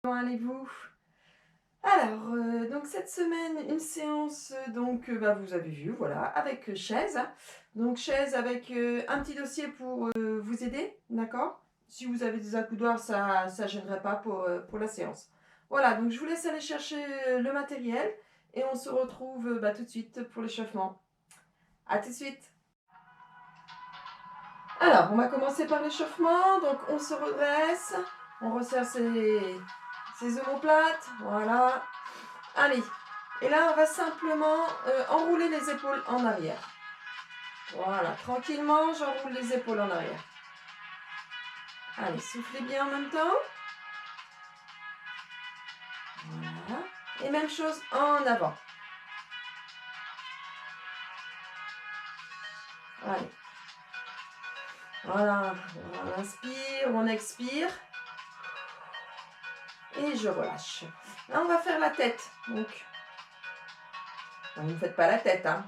Comment allez-vous? Alors, donc cette semaine, une séance, vous avez vu, voilà, avec chaise. Donc chaise avec un petit dossier pour vous aider, d'accord? Si vous avez des accoudoirs, ça ne gênerait pas pour la séance. Voilà, donc je vous laisse aller chercher le matériel et on se retrouve tout de suite pour l'échauffement. À tout de suite. Alors, on va commencer par l'échauffement. Donc on se redresse, on resserre ses omoplates, voilà. Allez, et là on va simplement enrouler les épaules en arrière. Voilà, tranquillement, j'enroule les épaules en arrière. Allez, soufflez bien en même temps. Voilà. Et même chose en avant. Allez. Voilà, on inspire, on expire. Et je relâche. Là, on va faire la tête. Donc, vous ne faites pas la tête, hein.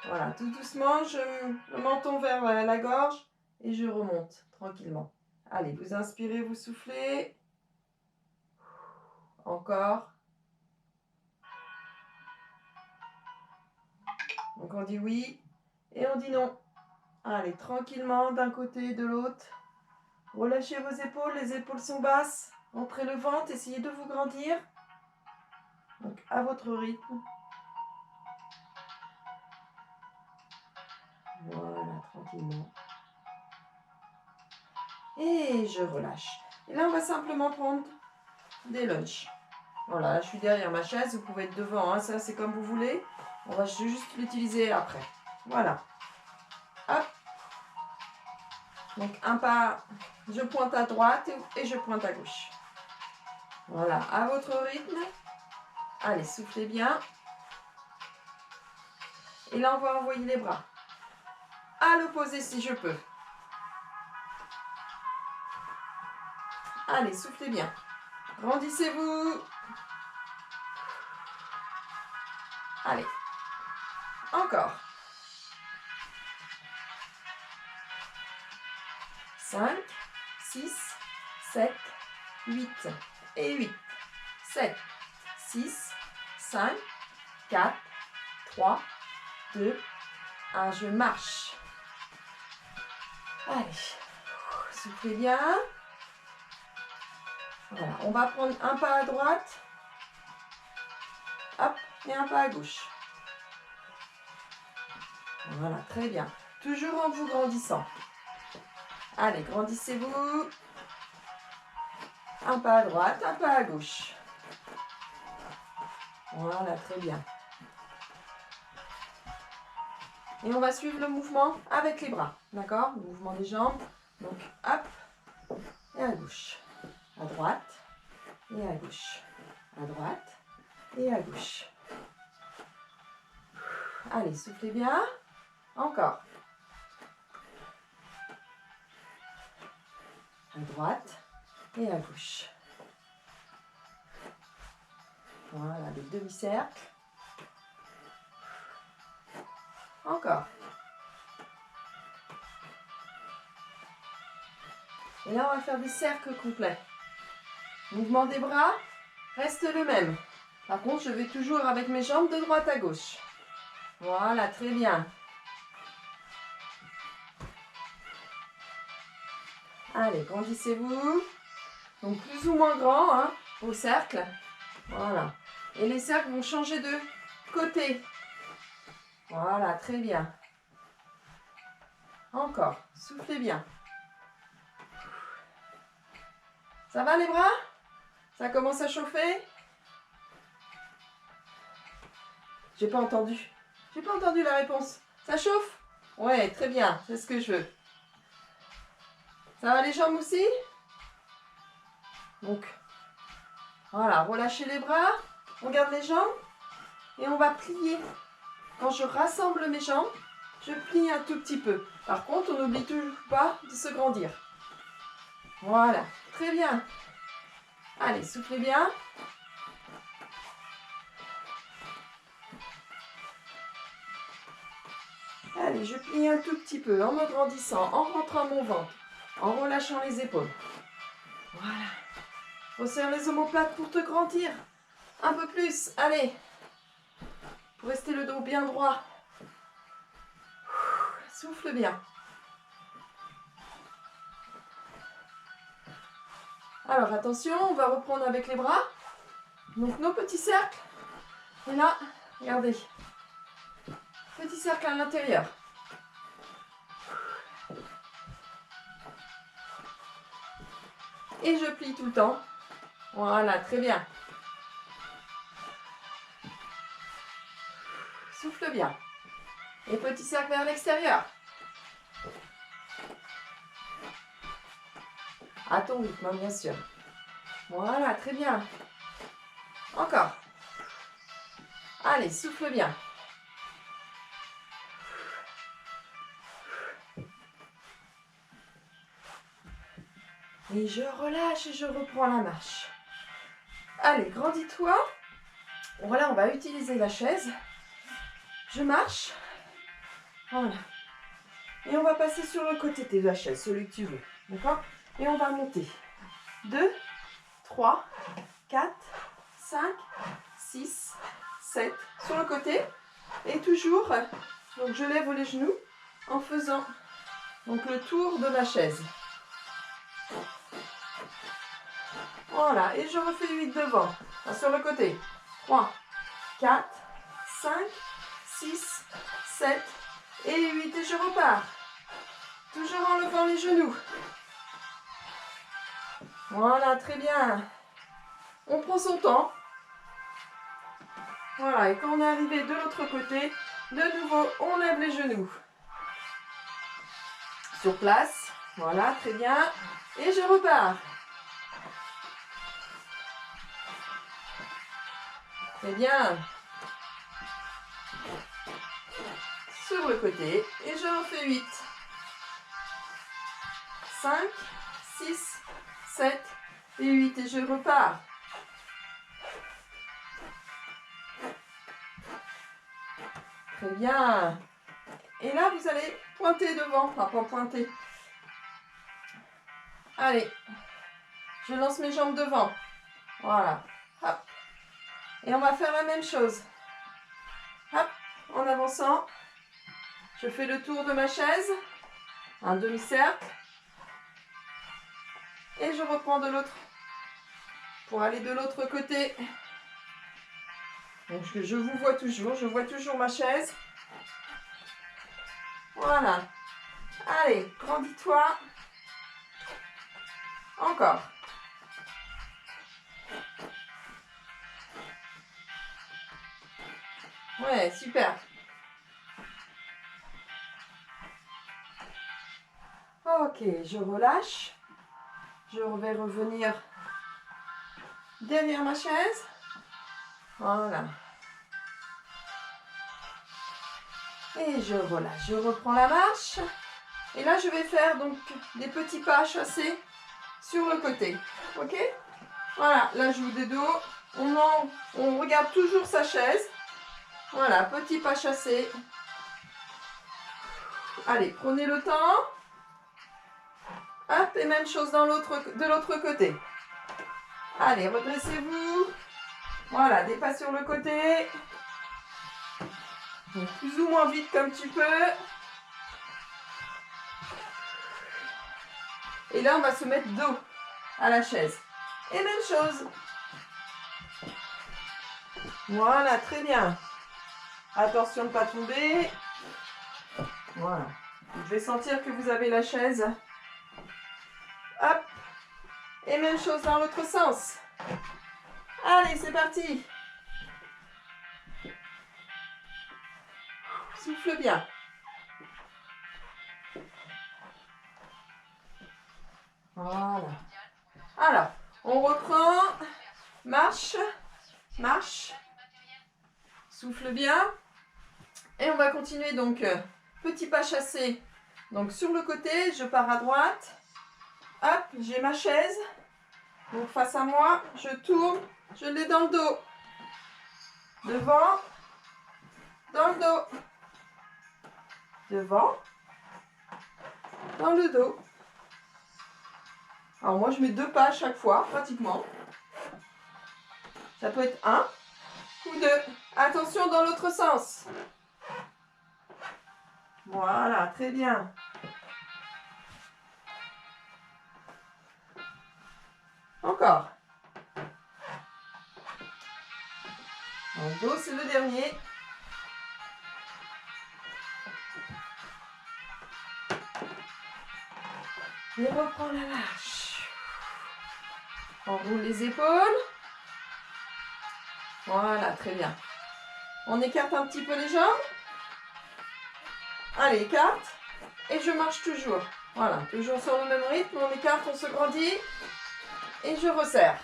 Voilà, tout doucement, le menton vers la gorge et je remonte tranquillement. Allez, vous inspirez, vous soufflez. Encore. Donc on dit oui et on dit non. Allez, tranquillement d'un côté et de l'autre. Relâchez vos épaules, les épaules sont basses. Entrez le ventre, essayez de vous grandir. Donc à votre rythme. Voilà, tranquillement. Et je relâche. Et là, on va simplement prendre des lunges. Voilà, là, je suis derrière ma chaise. Vous pouvez être devant, hein, ça c'est comme vous voulez. On va juste l'utiliser après. Voilà. Hop. Donc un pas, je pointe à droite et je pointe à gauche. Voilà, à votre rythme. Allez, soufflez bien. Et là, on va envoyer les bras à l'opposé si je peux. Allez, soufflez bien. Grandissez-vous. Allez. Encore. 5, 6, 7, 8. Et 8. 7, 6, 5, 4, 3, 2, 1. Je marche. Allez. Soufflez bien. Voilà. On va prendre un pas à droite. Hop. Et un pas à gauche. Voilà, très bien. Toujours en vous grandissant. Allez, grandissez-vous. Un pas à droite, un pas à gauche. Voilà, très bien. Et on va suivre le mouvement avec les bras. D'accord? Le mouvement des jambes. Donc, hop. Et à gauche. À droite. Et à gauche. À droite. Et à gauche. Allez, soufflez bien. Encore. À droite et à gauche. Voilà, des demi-cercles. Encore. Et là, on va faire des cercles complets. Mouvement des bras reste le même. Par contre, je vais toujours avec mes jambes de droite à gauche. Voilà, très bien. Allez, grandissez-vous. Donc, plus ou moins grand, hein, au cercle. Voilà. Et les cercles vont changer de côté. Voilà, très bien. Encore. Soufflez bien. Ça va les bras? Ça commence à chauffer? J'ai pas entendu. J'ai pas entendu la réponse. Ça chauffe? Ouais, très bien. C'est ce que je veux. Ça va les jambes aussi? Donc, voilà. Relâchez les bras. On garde les jambes. Et on va plier. Quand je rassemble mes jambes, je plie un tout petit peu. Par contre, on n'oublie toujours pas de se grandir. Voilà. Très bien. Allez, soufflez bien. Allez, je plie un tout petit peu en me grandissant, en rentrant mon ventre, en relâchant les épaules. Voilà. Resserre les omoplates pour te grandir. Un peu plus, allez. Pour rester le dos bien droit. Souffle bien. Alors attention, on va reprendre avec les bras. Donc nos petits cercles. Et là, regardez. Petit cercle à l'intérieur. Et je plie tout le temps. Voilà, très bien. Souffle bien. Et petit cercle vers l'extérieur. À ton rythme, hein, bien sûr. Voilà, très bien. Encore. Allez, souffle bien. Et je relâche et je reprends la marche. Allez, grandis-toi. Voilà, on va utiliser la chaise. Je marche. Voilà. Et on va passer sur le côté de la chaise, celui que tu veux. D'accord? Et on va monter. 2, 3, 4, 5, 6, 7. Sur le côté. Et toujours, donc je lève les genoux en faisant donc le tour de ma chaise. Voilà, et je refais 8 devant. Enfin, sur le côté. 3, 4, 5, 6, 7 et 8. Et je repars. Toujours en levant les genoux. Voilà, très bien. On prend son temps. Voilà, et quand on est arrivé de l'autre côté, de nouveau, on lève les genoux. Sur place. Voilà, très bien. Et je repars. Très bien. Sur le côté. Et je refais 8. 5, 6, 7 et 8. Et je repars. Très bien. Et là, vous allez pointer devant. Enfin, pas pointer. Allez. Je lance mes jambes devant. Voilà. Hop. Et on va faire la même chose. Hop. En avançant. Je fais le tour de ma chaise. Un demi-cercle. Et je reprends de l'autre. Pour aller de l'autre côté. Donc je vous vois toujours. Je vois toujours ma chaise. Voilà. Allez, grandis-toi. Encore. Ouais, super. Ok, je relâche. Je vais revenir derrière ma chaise. Voilà. Et je relâche. Je reprends la marche. Et là, je vais faire donc des petits pas chassés sur le côté. Ok? Voilà, la joue des dos. On regarde toujours sa chaise. Voilà, petit pas chassé. Allez, prenez le temps. Hop, et même chose de l'autre côté. Allez, redressez-vous. Voilà, des pas sur le côté. Donc, plus ou moins vite comme tu peux. Et là, on va se mettre dos à la chaise. Et même chose. Voilà, très bien. Attention de ne pas tomber. Voilà. Je vais sentir que vous avez la chaise. Hop. Et même chose dans l'autre sens. Allez, c'est parti. Souffle bien. Voilà. Alors, on reprend. Marche. Marche. Souffle bien. Et on va continuer donc. Petit pas chassé. Donc sur le côté, je pars à droite. Hop, j'ai ma chaise. Donc face à moi, je tourne. Je l'ai dans le dos. Devant. Dans le dos. Devant. Dans le dos. Alors moi, je mets 2 pas à chaque fois, pratiquement. Ça peut être 1 ou 2. Attention dans l'autre sens. Voilà, très bien. Encore. En dos, c'est le dernier. Et reprends la marche. On roule les épaules. Voilà, très bien. On écarte un petit peu les jambes. Allez, écarte. Et je marche toujours. Voilà, toujours sur le même rythme. On écarte, on se grandit. Et je resserre.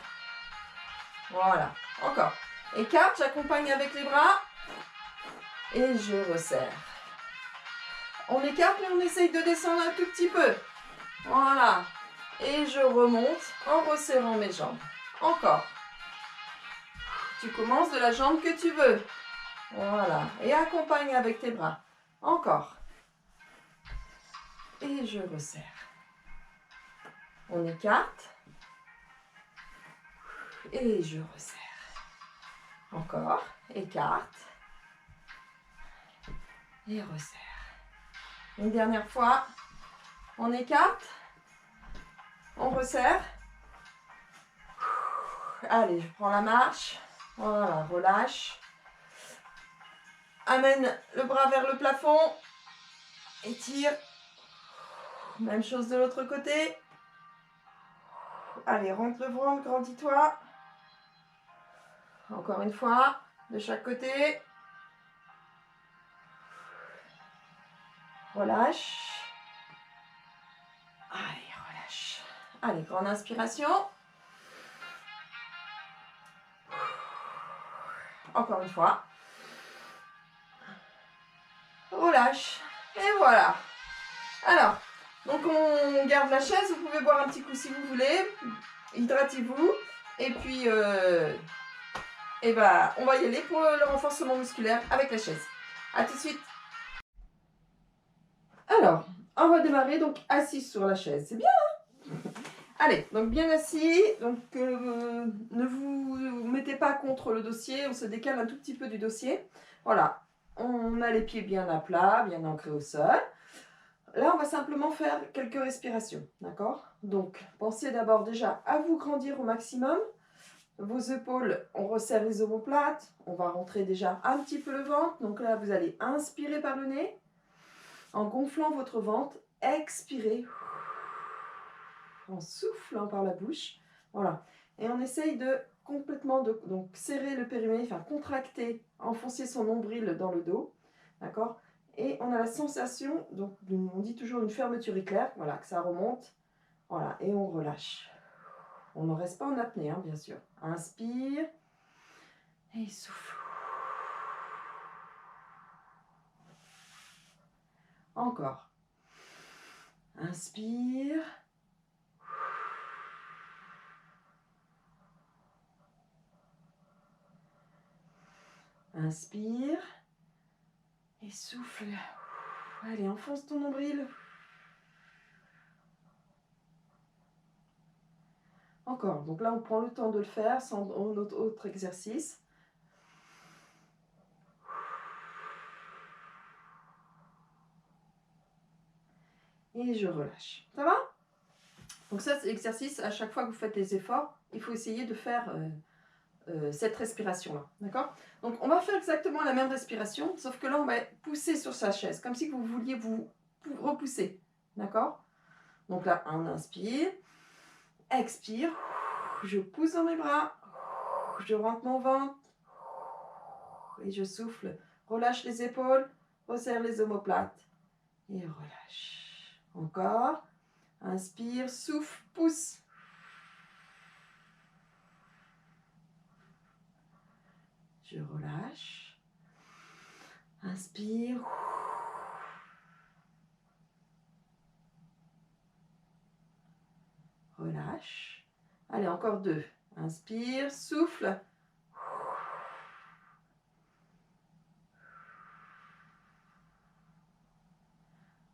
Voilà, encore. Écarte, j'accompagne avec les bras. Et je resserre. On écarte, mais on essaye de descendre un tout petit peu. Voilà. Et je remonte en resserrant mes jambes. Encore. Tu commences de la jambe que tu veux. Voilà. Et accompagne avec tes bras. Encore. Et je resserre. On écarte. Et je resserre. Encore. Écarte. Et resserre. Une dernière fois. On écarte. On resserre. Allez, je prends la marche. Voilà, relâche. Amène le bras vers le plafond. Étire. Même chose de l'autre côté. Allez, rentre le ventre, grandis-toi. Encore une fois, de chaque côté. Relâche. Allez, relâche. Allez, grande inspiration. Encore une fois. Relâche. Et voilà. Alors, donc on garde la chaise. Vous pouvez boire un petit coup si vous voulez. Hydratez-vous. Et puis, on va y aller pour le renforcement musculaire avec la chaise. A tout de suite. Alors, on va démarrer donc assis sur la chaise. C'est bien, hein? Allez, donc bien assis. Donc, ne vous mettez pas contre le dossier. On se décale un tout petit peu du dossier. Voilà. On a les pieds bien à plat, bien ancrés au sol. Là, on va simplement faire quelques respirations. D'accord? Donc, pensez d'abord déjà à vous grandir au maximum. Vos épaules, on resserre les omoplates. On va rentrer déjà un petit peu le ventre. Donc là, vous allez inspirer par le nez. En gonflant votre ventre, expirez. En soufflant par la bouche. Voilà. Et on essaye de complètement donc serrer le périnée, enfin contracter, enfoncer son nombril dans le dos. D'accord? Et on a la sensation, donc on dit toujours une fermeture éclair, voilà, que ça remonte. Voilà, et on relâche. On ne reste pas en apnée, hein, bien sûr. Inspire et souffle. Encore. Inspire. Inspire. Et souffle. Allez, enfonce ton nombril. Encore. Donc là, on prend le temps de le faire sans autre exercice. Et je relâche. Ça va? Donc ça, c'est l'exercice. À chaque fois que vous faites les efforts, il faut essayer de faire cette respiration-là. D'accord? Donc on va faire exactement la même respiration, sauf que là, on va pousser sur sa chaise, comme si vous vouliez vous repousser. D'accord? Donc là, on inspire, expire, je pousse dans mes bras, je rentre mon ventre et je souffle. Relâche les épaules, resserre les omoplates et relâche. Encore. Inspire, souffle, pousse. Je relâche. Inspire. Relâche. Allez, encore 2. Inspire, souffle.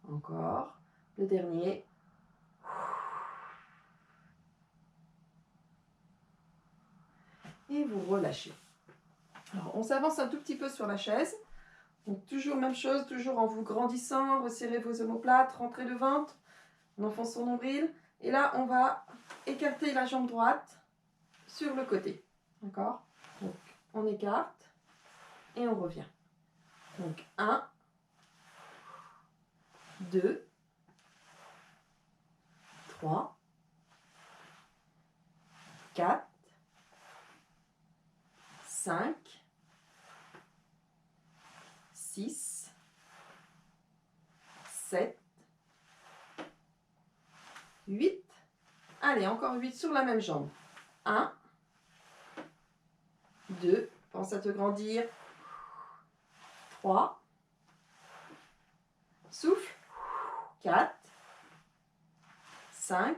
Encore. Le dernier. Et vous relâchez. Alors, on s'avance un tout petit peu sur la chaise. Donc, toujours même chose, toujours en vous grandissant, resserrez vos omoplates, rentrez le ventre, on enfonce son nombril. Et là, on va écarter la jambe droite sur le côté. D'accord? Donc, on écarte et on revient. Donc, 1, 2, 3, 4, 5, 6, 7, 8. Allez, encore 8 sur la même jambe. 1, 2, pense à te grandir. 3, souffle. 4, 5,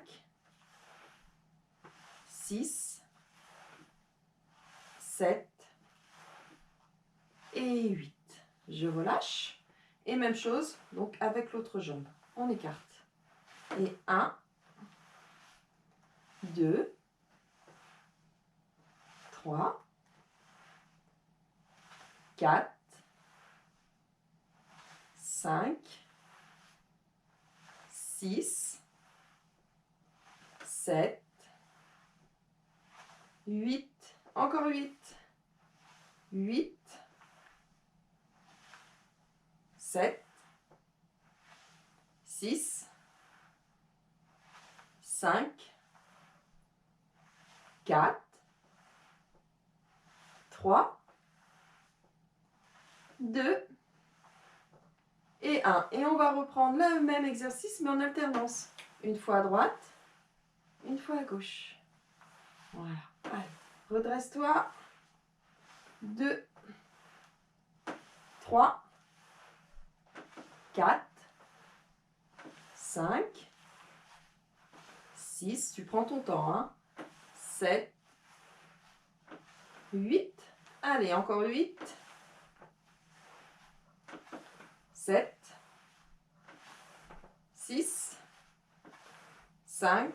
6, 7 et 8. Je relâche. Et même chose, donc avec l'autre jambe. On écarte. Et 1, 2, 3, 4, 5, 6, 7, 8, encore 8, 8, 7, 6, 5, 4, 3, 2 et 1. Et on va reprendre le même exercice, mais en alternance. Une fois à droite, une fois à gauche. Voilà. Allez, redresse-toi. 2, 3, 4, 5, 6, tu prends ton temps, hein. 7, 8, allez, encore 8, 7, 6, 5,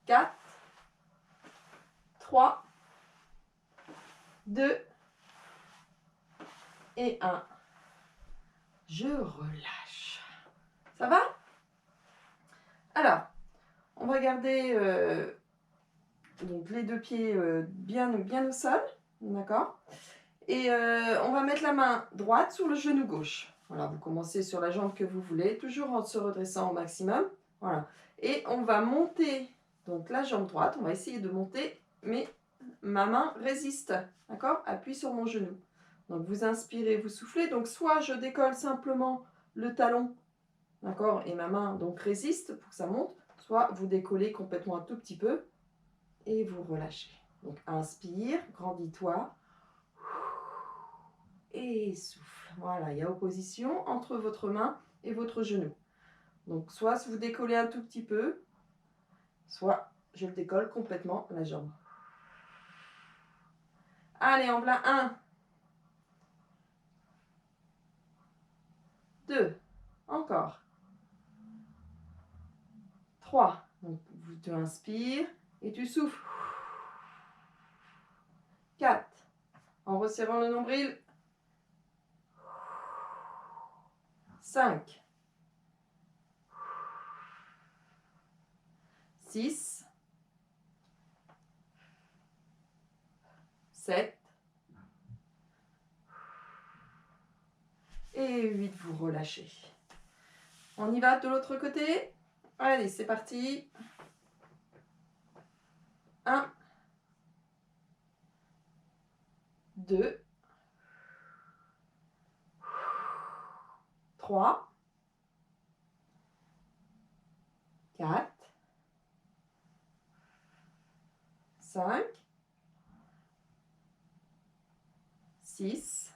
4, 3, 2 et 1. Je relâche. Ça va? Alors, on va garder donc les deux pieds bien au sol, d'accord? Et on va mettre la main droite sur le genou gauche. Voilà, vous commencez sur la jambe que vous voulez, toujours en se redressant au maximum. Voilà. Et on va monter donc la jambe droite, on va essayer de monter, mais ma main résiste, d'accord? Appuie sur mon genou. Donc vous inspirez, vous soufflez. Donc soit je décolle simplement le talon, d'accord? Et ma main donc résiste pour que ça monte. Soit vous décollez complètement un tout petit peu et vous relâchez. Donc inspire, grandis-toi. Et souffle. Voilà, il y a opposition entre votre main et votre genou. Donc soit vous décollez un tout petit peu, soit je le décolle complètement la jambe. Allez, en plein 1, 2, encore. 3, donc tu inspires et tu souffles. 4, en resserrant le nombril. 5, 6, 7 et 8, vous relâchez. On y va de l'autre côté. Allez, c'est parti. 1, 2, 3, 4, 5, 6,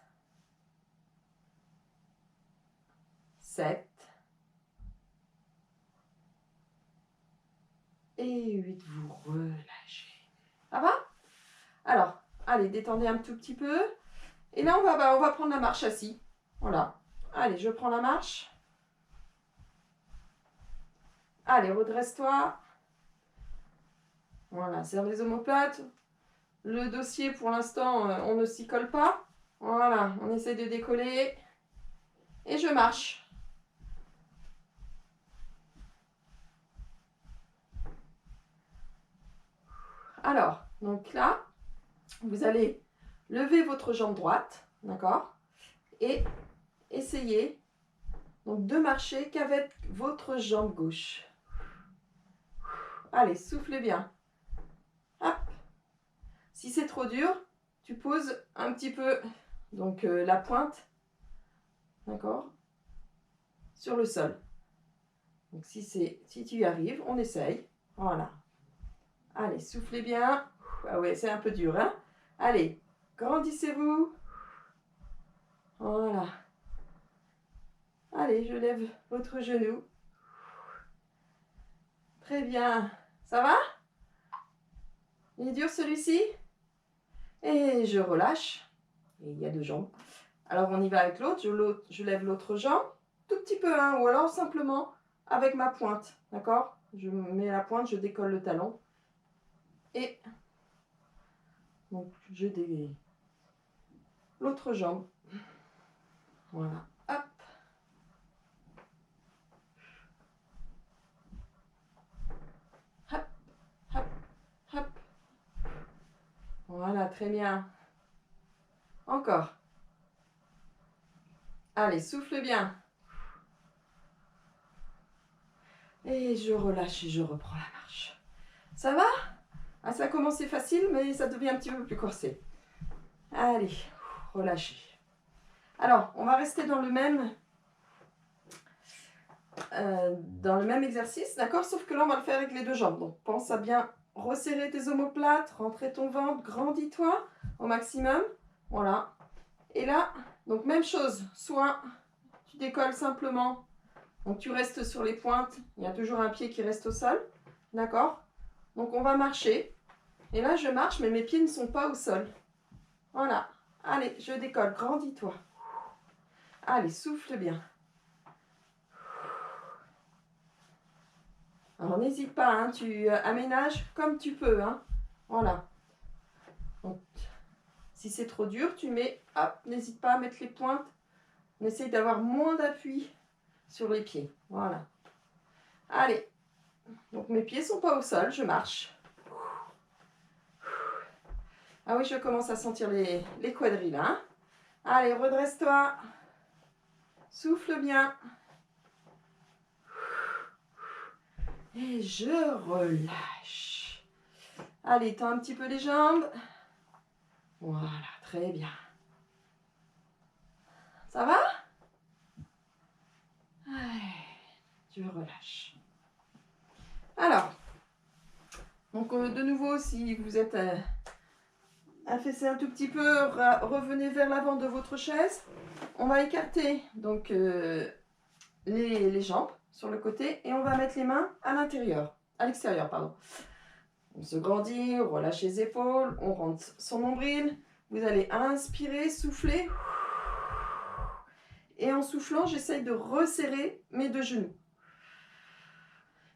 7 et 8, vous relâchez. Ça va? Alors, allez, détendez un tout petit peu. Et là, on va prendre la marche assis. Voilà. Allez, je prends la marche. Allez, redresse-toi. Voilà, serre les omoplates. Le dossier, pour l'instant, on ne s'y colle pas. Voilà, on essaie de décoller. Et je marche. Alors, donc là, vous allez lever votre jambe droite, d'accord? Et essayez donc de marcher qu'avec votre jambe gauche. Allez, soufflez bien. Hop. Si c'est trop dur, tu poses un petit peu donc la pointe, d'accord, sur le sol. Donc si tu y arrives, on essaye. Voilà. Allez, soufflez bien. Ah ouais, c'est un peu dur, hein? Allez, grandissez-vous. Voilà. Allez, je lève votre genou. Très bien. Ça va? Il est dur celui-ci? Et je relâche. Et il y a 2 jambes. Alors on y va avec l'autre. Je lève l'autre jambe. Tout petit peu, hein, ou alors simplement avec ma pointe. D'accord? Je mets la pointe, je décolle le talon. Et donc je dévie l'autre jambe. Voilà. Hop. Hop. Hop. Hop. Voilà, très bien. Encore. Allez, souffle bien. Et je relâche et je reprends la marche. Ça va? Ah, ça a commencé facile, mais ça devient un petit peu plus corsé. Allez, relâchez. Alors, on va rester dans le même exercice, d'accord? Sauf que là, on va le faire avec les 2 jambes. Donc, pense à bien resserrer tes omoplates, rentrer ton ventre, grandis-toi au maximum. Voilà. Et là, donc même chose. Soit tu décolles simplement, donc tu restes sur les pointes. Il y a toujours un pied qui reste au sol, d'accord? Donc, on va marcher. Et là, je marche, mais mes pieds ne sont pas au sol. Voilà. Allez, je décolle. Grandis-toi. Allez, souffle bien. Alors, n'hésite pas, hein, tu aménages comme tu peux. Hein. Voilà. Donc, si c'est trop dur, tu mets, hop, n'hésite pas à mettre les pointes. On essaye d'avoir moins d'appui sur les pieds. Voilà. Allez. Donc, mes pieds ne sont pas au sol, je marche. Ah oui, je commence à sentir les quadrilles, là. Hein. Allez, redresse-toi. Souffle bien. Et je relâche. Allez, tends un petit peu les jambes. Voilà, très bien. Ça va? Je relâche. Alors, donc de nouveau, si vous êtes affaissé un tout petit peu, revenez vers l'avant de votre chaise. On va écarter donc les jambes sur le côté et on va mettre les mains à l'extérieur, pardon. On se grandit, on relâche les épaules, on rentre son nombril. Vous allez inspirer, souffler. Et en soufflant, j'essaye de resserrer mes 2 genoux.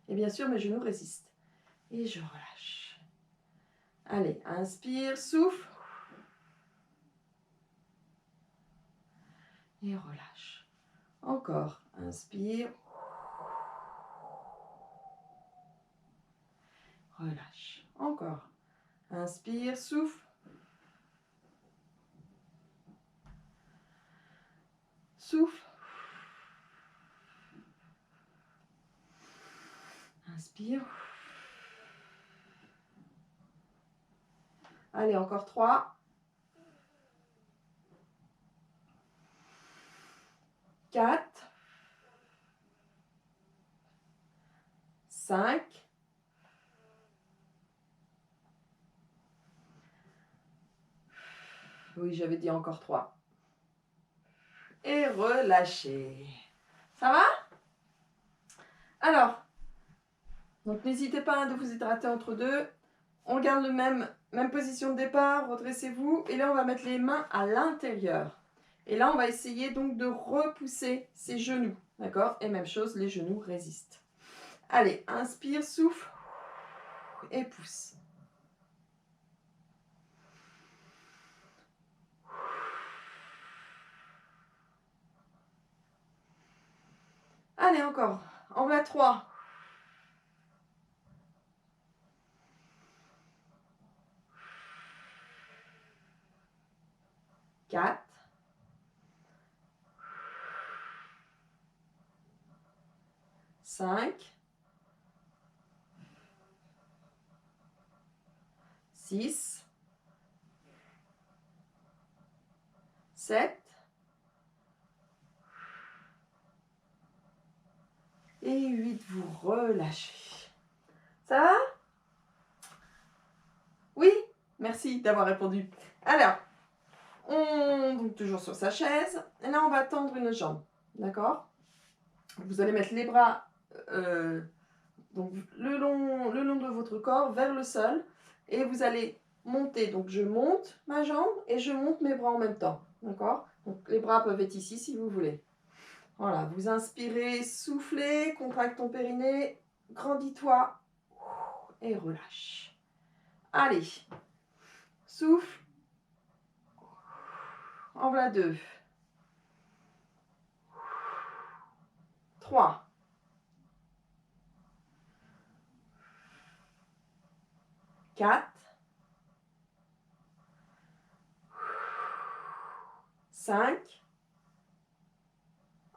Et bien sûr, mes genoux résistent. Et je relâche. Allez, inspire, souffle. Et relâche. Encore, inspire. Relâche. Encore. Inspire, souffle. Souffle. Inspire. Allez, encore 3. 4. 5. Oui, j'avais dit encore 3. Et relâchez. Ça va? Alors, donc n'hésitez pas de vous hydrater entre deux. On garde le même position de départ, redressez-vous. Et là, on va mettre les mains à l'intérieur. Et là, on va essayer donc de repousser ses genoux. D'accord? Et même chose, les genoux résistent. Allez, inspire, souffle et pousse. Allez, encore. En voilà 3. 4. 5. 6. 7. Et 8, vous relâchez. Ça va? Oui? Merci d'avoir répondu. Alors, donc toujours sur sa chaise. Et là, on va tendre une jambe. D'accord? Vous allez mettre les bras donc le long de votre corps vers le sol. Et vous allez monter. Donc, je monte ma jambe et je monte mes bras en même temps. D'accord? Donc, les bras peuvent être ici si vous voulez. Voilà, vous inspirez, soufflez, contracte ton périnée, grandis-toi et relâche. Allez, souffle. En voilà 2. 3. 4. 5.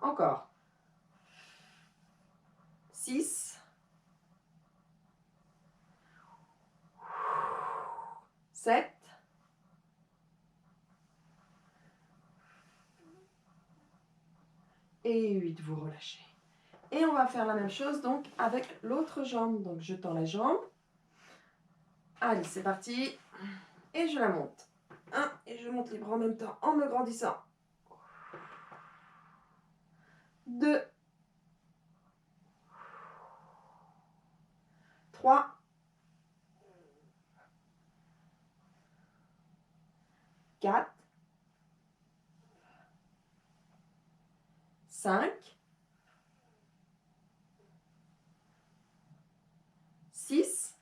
Encore. 6. 7. Et 8, vous relâchez. Et on va faire la même chose donc avec l'autre jambe. Donc je tends la jambe. Allez, c'est parti. Et je la monte. 1. Et je monte les bras en même temps en me grandissant. 2. 3. 4. 5. 6.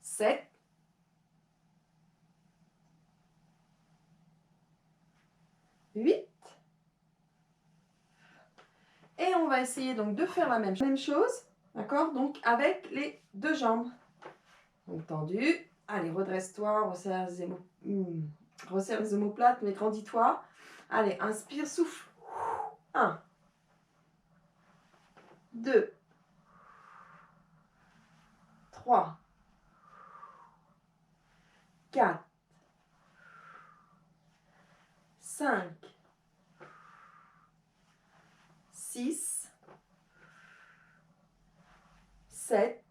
7. 8. Et on va essayer donc de faire la même chose, d'accord? Donc avec les deux jambes. Donc tendu. Allez, redresse-toi, resserre les omoplates, mais grandis-toi. Allez, inspire, souffle. 1, 2, 3, 4, 5, 6, 7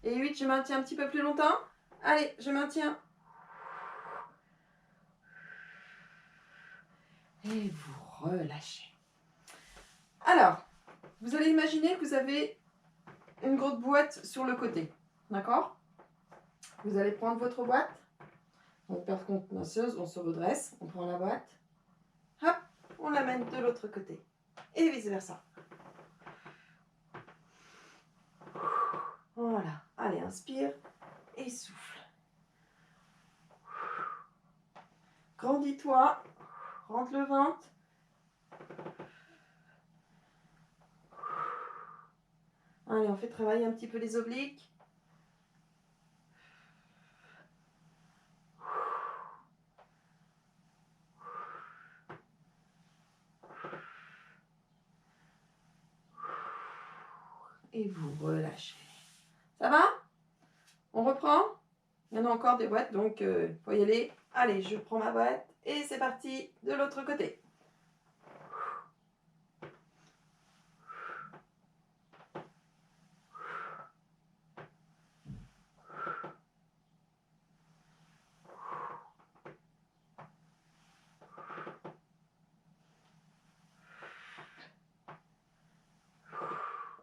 et 8. Je maintiens un petit peu plus longtemps. Allez, je maintiens. Et vous relâchez. Alors, vous allez imaginer que vous avez une grosse boîte sur le côté. D'accord? Vous allez prendre votre boîte. Donc, par contre, masseuse, on se redresse, on prend la boîte. Hop, on l'amène de l'autre côté. Et vice versa. Voilà. Allez, inspire et souffle. Grandis-toi. Rentre le ventre. Allez, on fait travailler un petit peu les obliques. Et vous relâchez. Ça va? On reprend? Il y en a encore des boîtes, donc il faut y aller. Allez, je prends ma boîte et c'est parti de l'autre côté.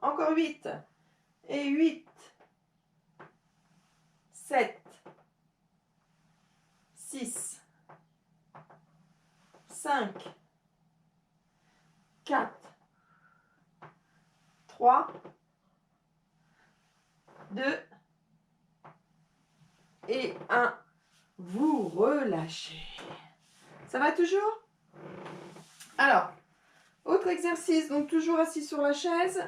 Encore 8. Et 8. 7. 6. 5. 4. 3. 2. Et 1. Vous relâchez. Ça va toujours? Alors, autre exercice, donc toujours assis sur la chaise.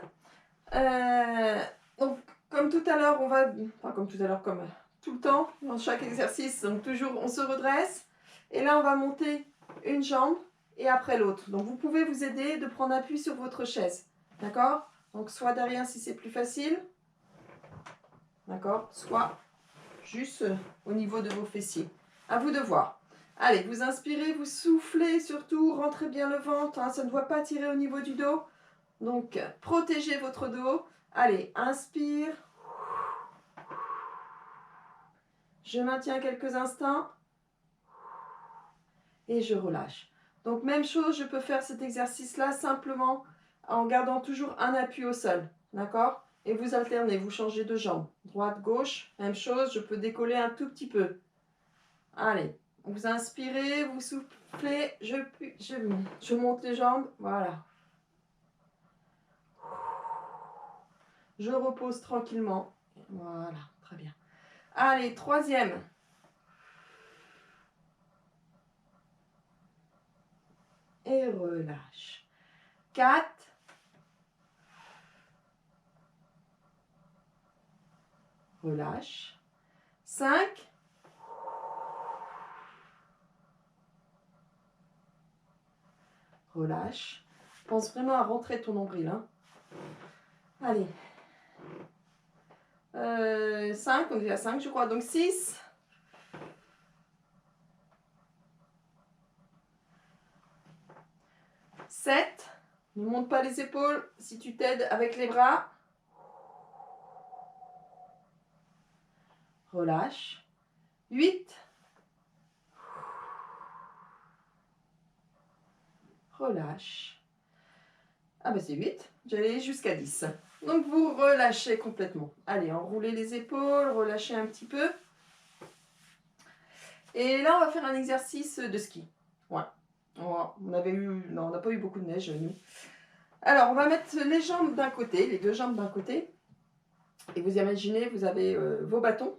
Donc, comme tout à l'heure, on va... Enfin, comme tout à l'heure, comme tout le temps, dans chaque exercice, donc toujours, on se redresse. Et là, on va monter une jambe et après l'autre. Donc, vous pouvez vous aider de prendre appui sur votre chaise. D'accord? Donc, soit derrière si c'est plus facile. D'accord? Soit juste au niveau de vos fessiers. À vous de voir. Allez, vous inspirez, vous soufflez surtout, rentrez bien le ventre, hein, ça ne doit pas tirer au niveau du dos. Donc, protégez votre dos. Allez, inspire. Je maintiens quelques instants. Et je relâche. Donc, même chose, je peux faire cet exercice-là simplement en gardant toujours un appui au sol. D'accord? Et vous alternez, vous changez de jambe. Droite, gauche, même chose, je peux décoller un tout petit peu. Allez, vous inspirez, vous soufflez, je monte les jambes, voilà. Je repose tranquillement. Voilà, très bien. Allez, troisième. Et relâche. 4. Relâche. 5. Relâche. Pense vraiment à rentrer ton nombril. Hein. Allez. 5, on est à 5 je crois. Donc 6. 7. Ne monte pas les épaules. Si tu t'aides avec les bras. Relâche. 8. Relâche. Ah ben c'est 8. J'allais jusqu'à 10. Donc vous relâchez complètement. Allez, enroulez les épaules, relâchez un petit peu. Et là, on va faire un exercice de ski. Ouais. On avait eu... Non, on n'a pas eu beaucoup de neige, nous. Alors, on va mettre les jambes d'un côté, les deux jambes d'un côté. Et vous imaginez, vous avez vos bâtons.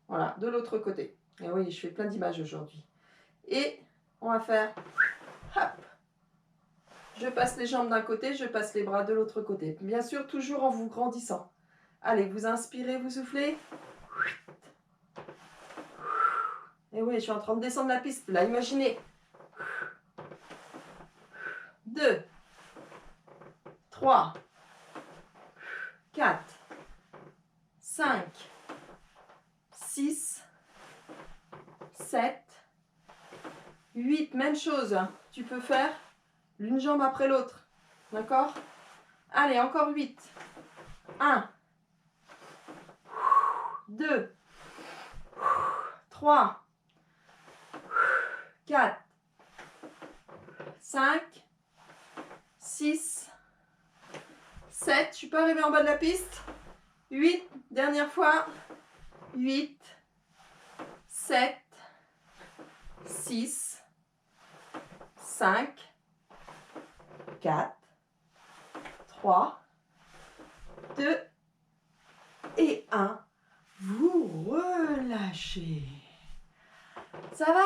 Voilà, de l'autre côté. Et oui, je fais plein d'images aujourd'hui. Et on va faire... Hop. Je passe les jambes d'un côté, je passe les bras de l'autre côté. Bien sûr, toujours en vous grandissant. Allez, vous inspirez, vous soufflez. Et oui, je suis en train de descendre la piste. Là, imaginez. 2, 3, 4, 5, 6, 7, 8. Même chose. Tu peux faire l'une jambe après l'autre. D'accord? Allez, encore 8. 1, 2, 3, 4, 5, 6, 7. Je suis pas arrivée en bas de la piste. 8. Dernière fois. 8, 7, 6, 5, 4, 3, 2 et 1. Vous relâchez. Ça va?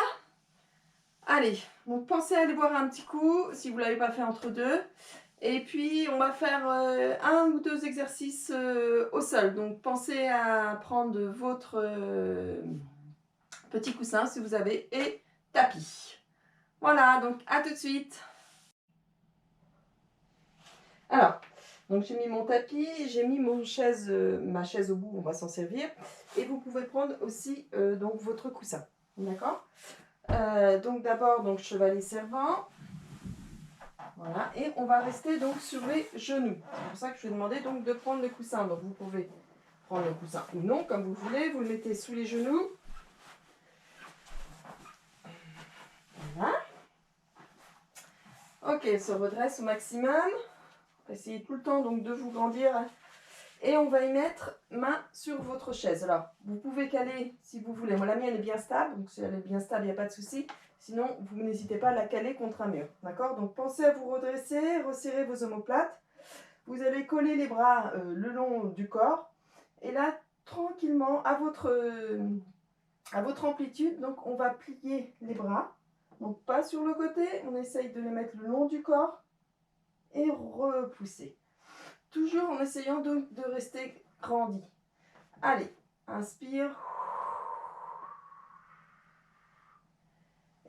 Allez, donc pensez à aller boire un petit coup si vous ne l'avez pas fait entre deux. Et puis on va faire un ou deux exercices au sol. Donc pensez à prendre votre petit coussin si vous avez et tapis. Voilà, donc à tout de suite. Alors, donc j'ai mis mon tapis, j'ai mis ma chaise au bout, on va s'en servir. Et vous pouvez prendre aussi donc votre coussin. D'accord? Donc d'abord, donc chevalet servant. Voilà, et on va rester donc sur les genoux. C'est pour ça que je vous ai demandé donc de prendre le coussin. Donc vous pouvez prendre le coussin ou non, comme vous voulez. Vous le mettez sous les genoux. Voilà. Ok, se redresse au maximum. Essayez tout le temps donc de vous grandir. Et on va y mettre main sur votre chaise. Alors, vous pouvez caler si vous voulez. Moi, la mienne est bien stable. Donc si elle est bien stable, il n'y a pas de souci. Sinon, vous n'hésitez pas à la caler contre un mur. D'accord? Donc, pensez à vous redresser, resserrer vos omoplates. Vous allez coller les bras le long du corps. Et là, tranquillement, à votre amplitude, donc on va plier les bras. Donc pas sur le côté, on essaye de les mettre le long du corps et repousser. Toujours en essayant de rester grandi. Allez, inspire.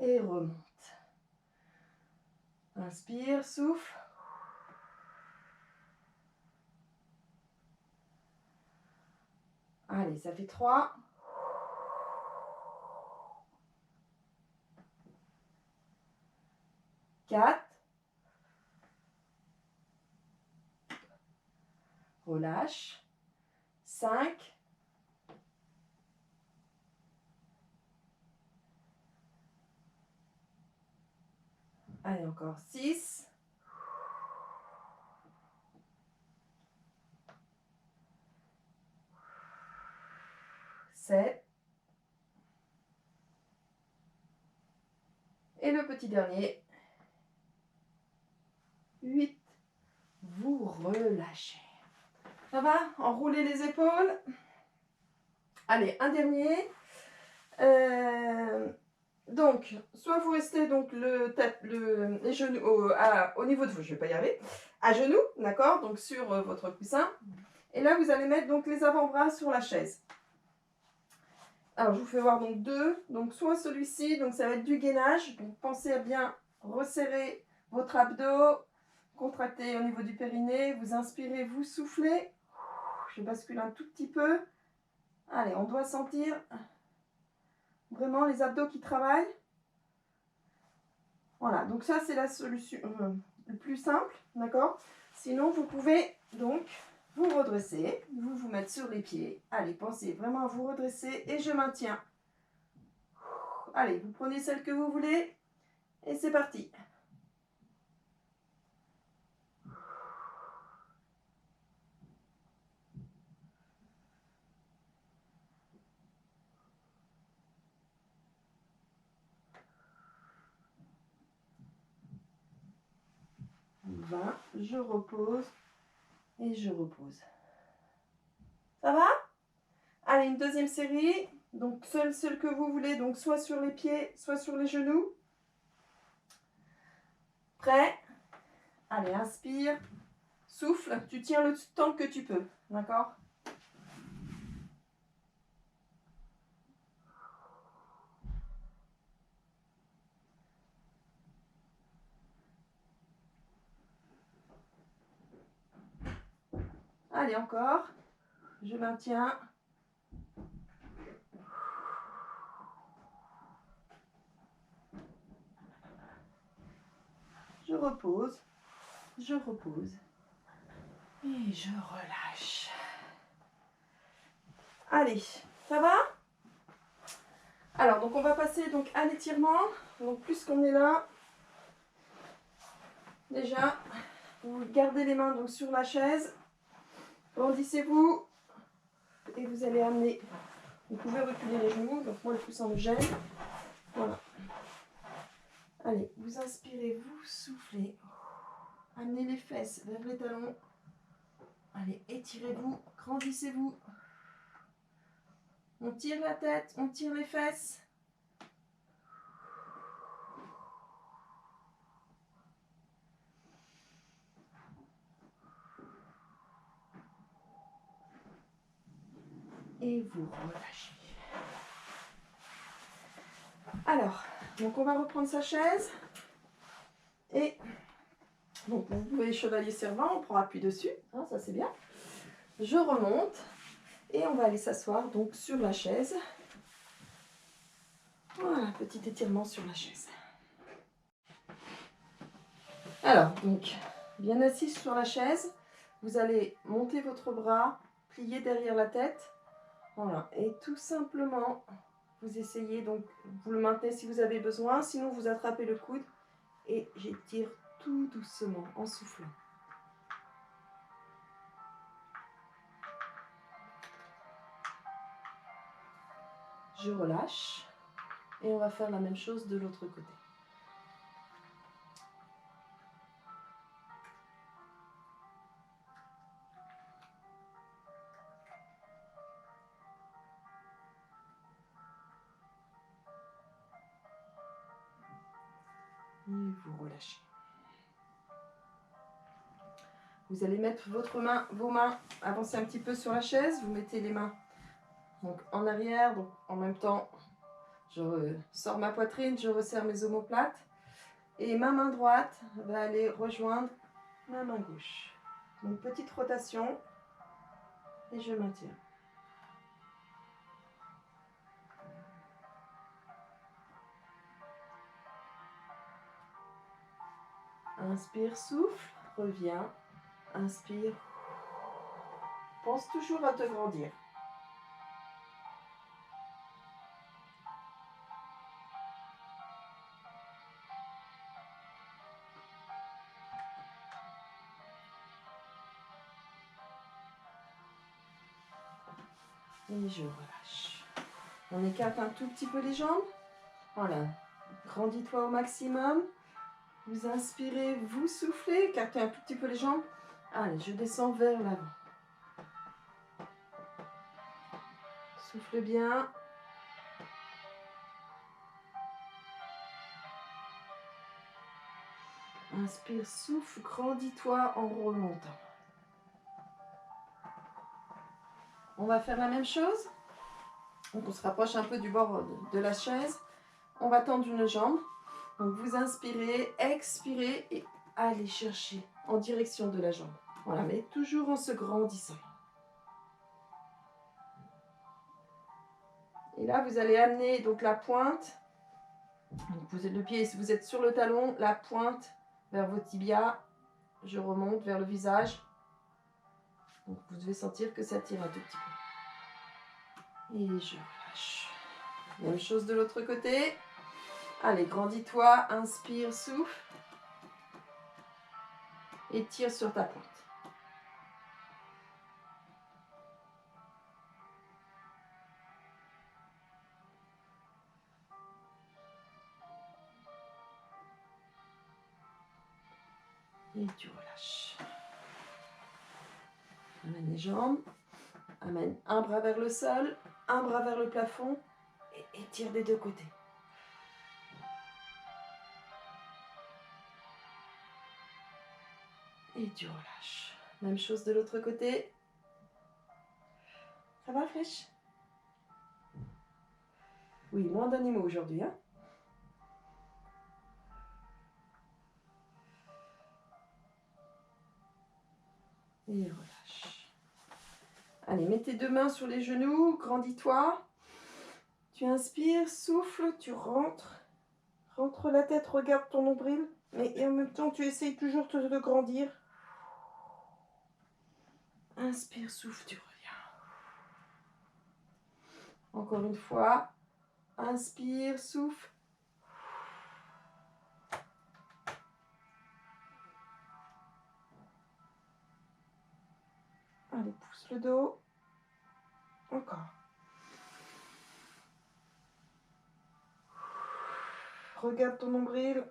Et remonte. Inspire, souffle. Allez, ça fait 3. 4. Relâche. 5. Allez, encore 6. 7. Et le petit dernier. 8. Vous relâchez. Ça va? Enroulez les épaules. Allez, un dernier. Donc, soit vous restez donc les genoux au niveau de vous, je vais pas y arriver, à genoux, d'accord, donc sur votre coussin. Et là, vous allez mettre donc les avant-bras sur la chaise. Alors, je vous fais voir donc deux. Donc, soit celui-ci, donc ça va être du gainage. Donc, pensez à bien resserrer votre abdos, contracter au niveau du périnée. Vous inspirez, vous soufflez. Je bascule un tout petit peu. Allez, on doit sentir vraiment les abdos qui travaillent. Voilà, donc ça c'est la solution le plus simple, d'accord? Sinon, vous pouvez donc vous redresser, vous mettre sur les pieds. Allez, pensez vraiment à vous redresser et je maintiens. Allez, vous prenez celle que vous voulez et c'est parti. Je repose et je repose. Ça va? Allez, une deuxième série. Donc, celle que vous voulez, donc soit sur les pieds, soit sur les genoux. Prêt? Allez, inspire. Souffle. Tu tiens le temps que tu peux. D'accord? Allez, encore. Je maintiens. Je repose. Je repose. Et je relâche. Allez, ça va? Alors, donc on va passer donc à l'étirement. Donc, puisqu'on est là, déjà, vous gardez les mains donc sur la chaise. Grandissez-vous. Et vous allez amener. Vous pouvez reculer les genoux. Donc, moi, le plus ça me gêne. Voilà. Allez, vous inspirez, vous soufflez. Amenez les fesses vers les talons. Allez, étirez-vous, grandissez-vous. On tire la tête, on tire les fesses. Et vous relâchez. Alors, donc on va reprendre sa chaise. Et donc vous pouvez chevalier servant, on prend appui dessus. Hein, ça c'est bien. Je remonte. Et on va aller s'asseoir donc sur la chaise. Voilà, petit étirement sur la chaise. Alors, donc, bien assis sur la chaise, vous allez monter votre bras, plier derrière la tête. Voilà, et tout simplement, vous essayez, donc, vous le maintenez si vous avez besoin, sinon vous attrapez le coude et j'étire tout doucement en soufflant. Je relâche et on va faire la même chose de l'autre côté. Et vous relâchez. Vous allez mettre vos mains, avancez un petit peu sur la chaise. Vous mettez les mains donc, en arrière. Donc, en même temps, je sors ma poitrine, je resserre mes omoplates. Et ma main droite va aller rejoindre ma main gauche. Donc, petite rotation. Et je maintiens. Inspire, souffle, reviens. Inspire. Pense toujours à te grandir. Et je relâche. On écarte un tout petit peu les jambes. Voilà. Grandis-toi au maximum. Vous inspirez, vous soufflez. Écartez un tout petit peu les jambes. Allez, je descends vers l'avant. Souffle bien. Inspire, souffle, grandis-toi en remontant. On va faire la même chose. Donc on se rapproche un peu du bord de la chaise. On va tendre une jambe. Donc vous inspirez, expirez et allez chercher en direction de la jambe. Voilà, mais toujours en se grandissant. Et là, vous allez amener donc la pointe. Donc vous êtes le pied, si vous êtes sur le talon, la pointe vers vos tibias. Je remonte vers le visage. Donc vous devez sentir que ça tire un tout petit peu. Et je relâche. Même chose de l'autre côté. Allez, grandis-toi, inspire, souffle. Et tire sur ta pointe. Et tu relâches. Amène les jambes. Amène un bras vers le sol, un bras vers le plafond. Et étire des deux côtés. Et tu relâches. Même chose de l'autre côté. Ça va, fraîche? Oui, moins d'animaux aujourd'hui, hein? Et relâche. Allez, mets tes deux mains sur les genoux, grandis-toi. Tu inspires, souffle, tu rentres. Rentre la tête, regarde ton nombril. Mais en même temps, tu essayes toujours de grandir. Inspire, souffle, tu reviens. Encore une fois. Inspire, souffle. Allez, pousse le dos. Encore. Regarde ton nombril.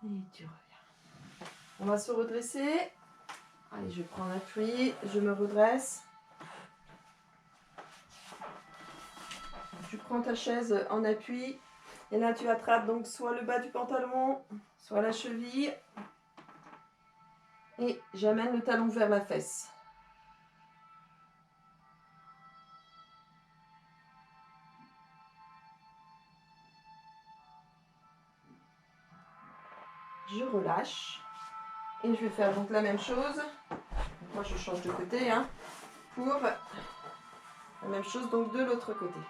Et tu reviens. On va se redresser. Allez, je prends l'appui, je me redresse. Tu prends ta chaise en appui. Et là, tu attrapes donc soit le bas du pantalon, soit la cheville. Et j'amène le talon vers la fesse. Je relâche. Et je vais faire donc la même chose. Moi, je change de côté, hein, pour la même chose donc de l'autre côté.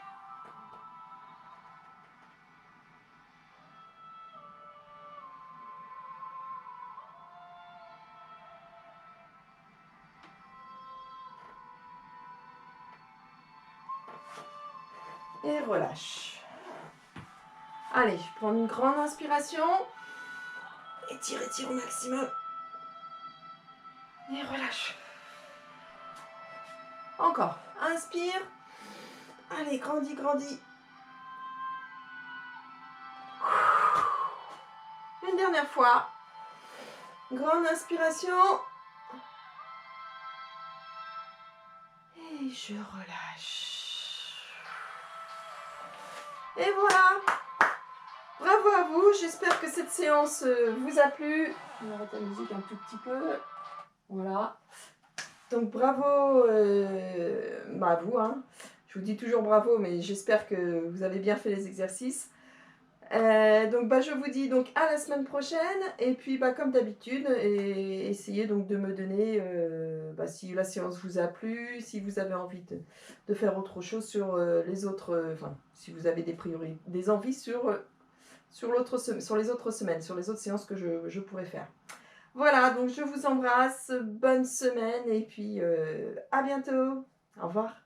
Et relâche. Allez, je prends une grande inspiration. Étire, étire au maximum. Et relâche. Encore. Inspire. Allez, grandis, grandis. Une dernière fois. Grande inspiration. Et je relâche. Et voilà. Bravo à vous. J'espère que cette séance vous a plu. On va arrêter la musique un tout petit peu. Voilà. Donc bravo à vous. Hein. Je vous dis toujours bravo, mais j'espère que vous avez bien fait les exercices. Donc je vous dis donc à la semaine prochaine. Et puis comme d'habitude, essayez donc de me donner si la séance vous a plu, si vous avez envie de faire autre chose sur les autres, si vous avez des envies sur les autres semaines, sur les autres séances que je pourrais faire. Voilà, donc je vous embrasse, bonne semaine et puis à bientôt. Au revoir.